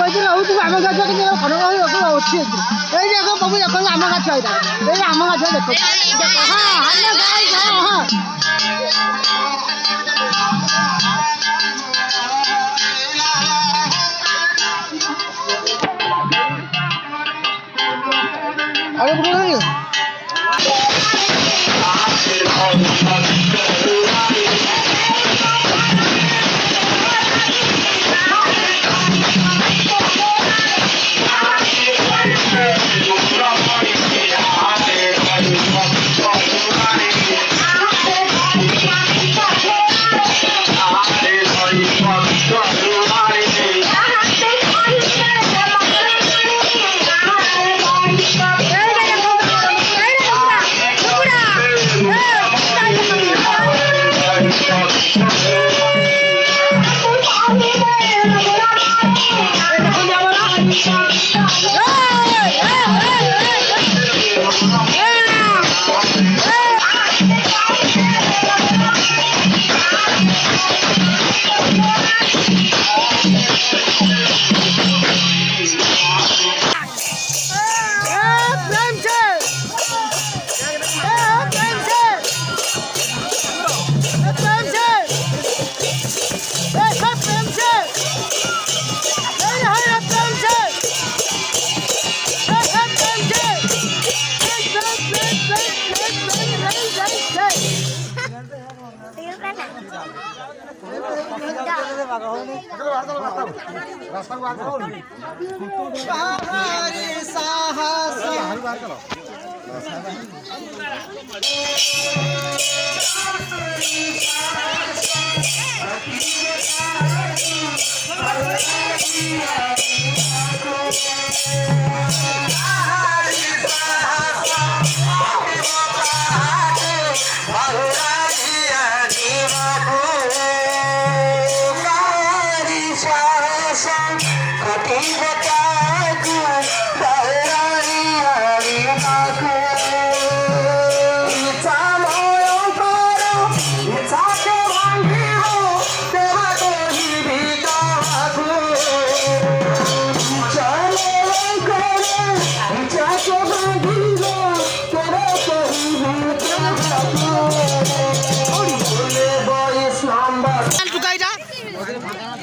କହିଥିଲି ହଉଥିବ ଆମ ଗାଛ କିନ୍ତୁ ଘର ଅଛି ଏଇ ଦେଖ ବାବୁ ଦେଖ ଆମ ଗାଛ ଏଇଟା ଏଇ ଆମ ଗାଛ ଦେଖ ହଁ ହାଲୋ ଗାଇସ୍ ହଁ ହଁ अरे बोलो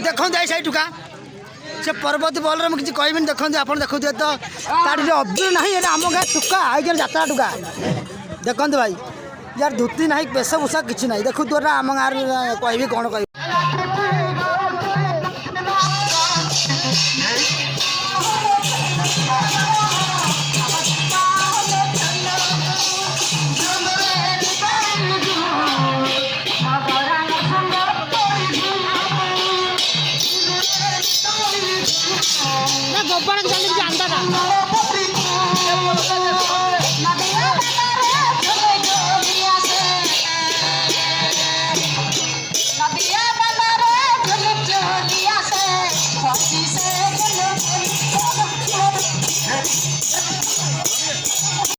देखते टुका से परवर्ती बल में किसी कहबी देखते आप देखुए तो तार अब्दुल ना ये आम गाँ टुका आई जात्रा टुका देखते भाई यार धोती ना वेशभूषा किसी ना देखु तो आम गाँव कहबी कौन कह गोपाल अंदा था